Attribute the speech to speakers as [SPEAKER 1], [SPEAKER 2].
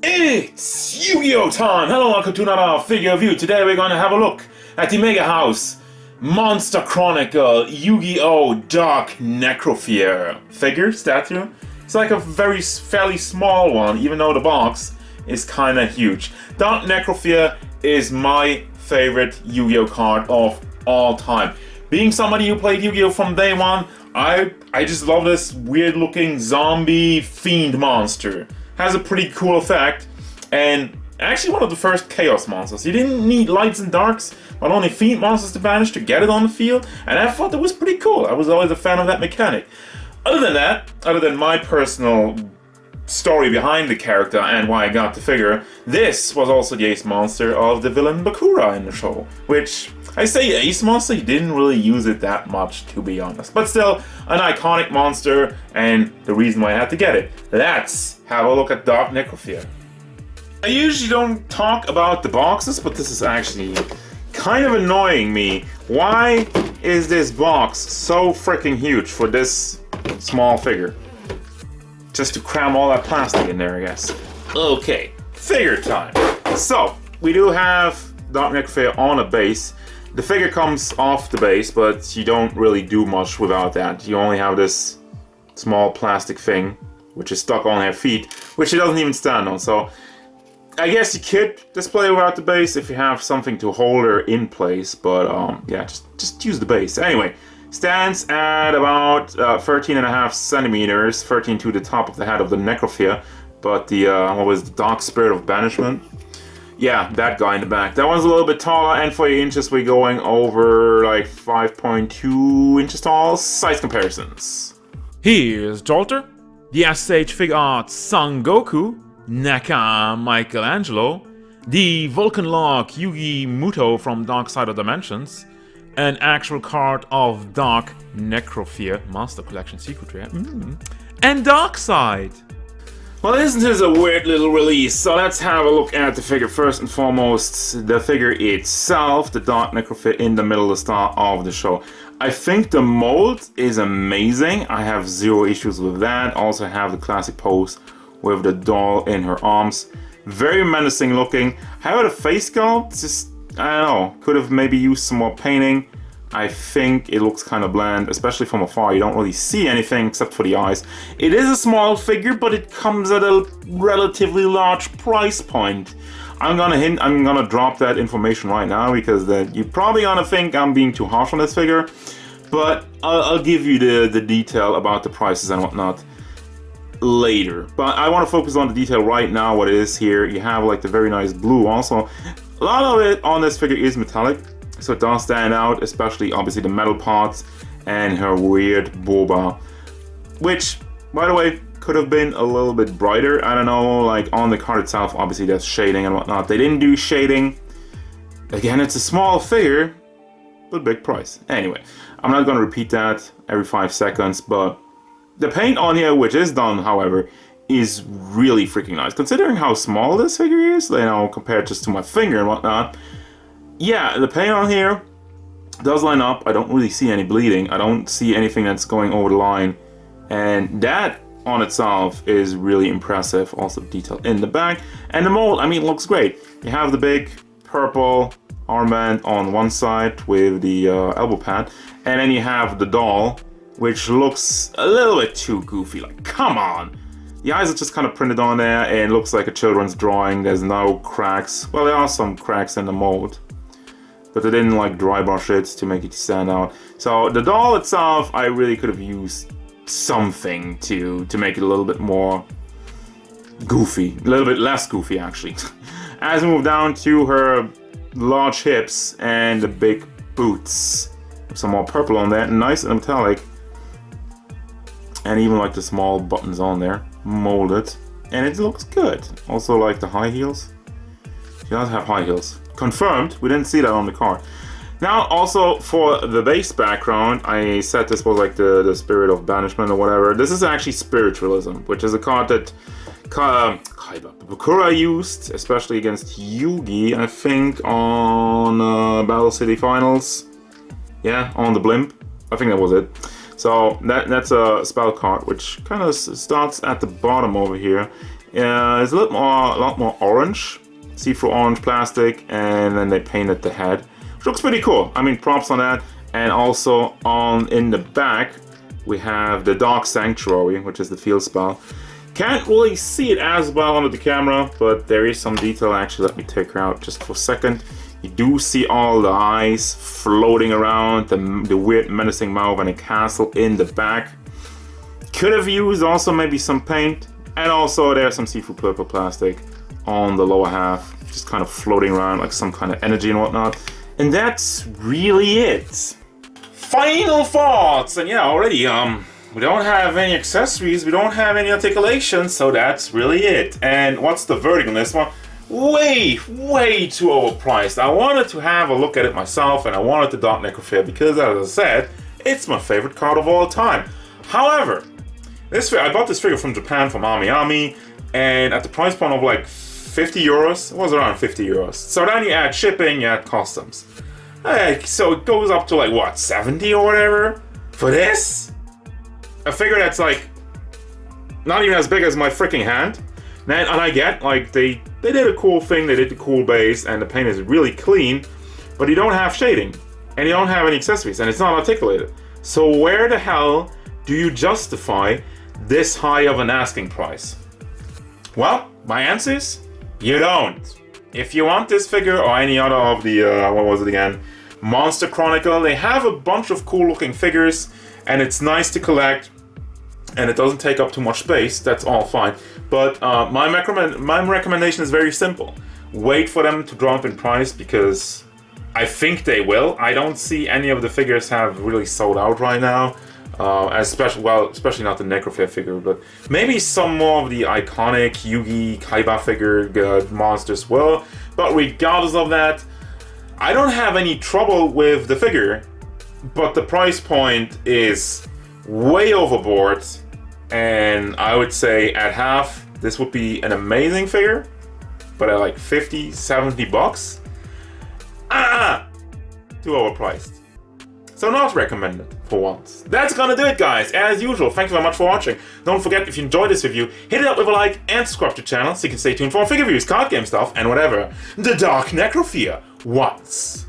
[SPEAKER 1] It's YuGiOh time! Hello, welcome to another figure review. Today we're going to have a look at the Megahouse Monster Chronicle YuGiOh Dark Necrofear statue. It's like a fairly small one, even though the box is kind of huge. Dark Necrofear is my favorite Yu-Gi-Oh card of all time. Being somebody who played Yu-Gi-Oh from day one, I just love this weird looking zombie fiend monster. Has a pretty cool effect, and actually one of the first chaos monsters. You didn't need lights and darks, but only fiend monsters to banish to get it on the field, and I thought that was pretty cool. I was always a fan of that mechanic. Other than my personal story behind the character and why I got the figure, this was also the ace monster of the villain Bakura in the show. Which, I say ace monster, he didn't really use it that much, to be honest. But still, an iconic monster, and the reason why I had to get it. Let's have a look at Dark Necrofear. I usually don't talk about the boxes, but this is actually kind of annoying me. Why is this box so freaking huge for this small figure? Just to cram all that plastic in there, I guess. Okay, figure time. So, we do have Dark Necrofear on a base. The figure comes off the base, but you don't really do much without that. You only have this small plastic thing, which is stuck on her feet, which she doesn't even stand on. So, I guess you could display her without the base if you have something to hold her in place, but yeah, just use the base. Anyway, stands at about 13.5 centimeters, 13 to the top of the head of the Necrofear, but the, what was the Dark Spirit of Banishment? Yeah, that guy in the back. That one's a little bit taller, and for your inches, we're going over like 5.2 inches tall. Size comparisons.
[SPEAKER 2] Here's Jolter, the SH Fig Arts Son Goku, NECA Michelangelo, the Vulcan Log Yugi Muto from Dark Side of Dimensions, an actual card of Dark Necrofear Master Collection Secret Rare, and Darkseid.
[SPEAKER 1] Well, isn't this a weird little release? So let's have a look at the figure. First and foremost, the figure itself, the Dark Necrofear in the middle, the star of the show. I think the mold is amazing. I have zero issues with that. Also have the classic pose with the doll in her arms. Very menacing looking. However, the face sculpt, just, I don't know, could have maybe used some more painting. I think it looks kind of bland, especially from afar. You don't really see anything except for the eyes. It is a small figure, but it comes at a relatively large price point. I'm gonna drop that information right now because you're probably gonna think I'm being too harsh on this figure, but I'll give you the detail about the prices and whatnot later. But I want to focus on the detail right now. What it is here, you have like the very nice blue. Also, a lot of it on this figure is metallic, so it does stand out, especially obviously the metal parts and her weird boba, which, by the way, could have been a little bit brighter. I don't know, like on the card itself, obviously there's shading and whatnot. They didn't do shading. Again, it's a small figure, but big price. Anyway, I'm not going to repeat that every 5 seconds, but the paint on here, which is done, however, is really freaking nice. Considering how small this figure is, you know, compared just to my finger and whatnot. Yeah, the paint on here does line up. I don't really see any bleeding. I don't see anything that's going over the line. And that on itself is really impressive. Also detail in the back. And the mold, I mean, it looks great. You have the big purple armband on one side with the elbow pad. And then you have the doll, which looks a little bit too goofy. Like, come on! The eyes are just kind of printed on there, and it looks like a children's drawing. There's no cracks. Well, there are some cracks in the mold, but they didn't like dry brush it to make it stand out. So the doll itself, I really could have used something to make it a little bit more goofy. A little bit less goofy, actually. As we move down to her large hips and the big boots. Some more purple on that, nice and metallic. And even like the small buttons on there, molded, and it looks good. Also like the high heels. She does have high heels. Confirmed, we didn't see that on the card. Now also for the base background, I said this was like the Spirit of Banishment or whatever. This is actually Spiritualism, which is a card that Bakura used, especially against Yugi, I think on Battle City Finals. Yeah, on the blimp. I think that was it. So that's a spell card, which kind of starts at the bottom over here It's a lot more orange, see-through orange plastic, and then they painted the head, which looks pretty cool. I mean, props on that. And also in the back, we have the Dark Sanctuary, which is the field spell. Can't really see it as well under the camera, but there is some detail. Actually, let me take her out just for a second. You do see all the eyes floating around, the weird menacing mouth, and a castle in the back. Could have used also maybe some paint, and also there's some see-through purple plastic on the lower half, just kind of floating around like some kind of energy and whatnot. And that's really it. Final thoughts, and yeah, already we don't have any accessories, we don't have any articulations, so that's really it. And what's the verdict on this one? Way too overpriced. I wanted to have a look at it myself, and I wanted the Dark Necrofear because, as I said, it's my favorite card of all time. However, I bought this figure from Japan from Ami, and at the price point of like 50 euros, it was around 50 euros. So then you add shipping, you add customs. So it goes up to like what, 70 or whatever for this? A figure that's like not even as big as my freaking hand. And I get like they did a cool thing, they did the cool base, and the paint is really clean, but you don't have shading and you don't have any accessories, and it's not articulated. So where the hell do you justify this high of an asking price? Well, my answer is you don't. If you want this figure or any other of the what was it again, Monster Chronicle, they have a bunch of cool looking figures, and it's nice to collect, and it doesn't take up too much space. That's all fine. But my recommendation is very simple. Wait for them to drop in price, because I think they will. I don't see any of the figures have really sold out right now. Especially not the Necrofear figure, but maybe some more of the iconic Yugi Kaiba figure monsters will. But regardless of that, I don't have any trouble with the figure, but the price point is way overboard, and I would say at half, this would be an amazing figure, but at like 50, 70 bucks, too overpriced. So not recommended for once. That's gonna do it, guys. As usual, thank you very much for watching. Don't forget, if you enjoyed this review, hit it up with a like and subscribe to the channel so you can stay tuned for more figure reviews, card game stuff, and whatever the Dark Necrofear wants.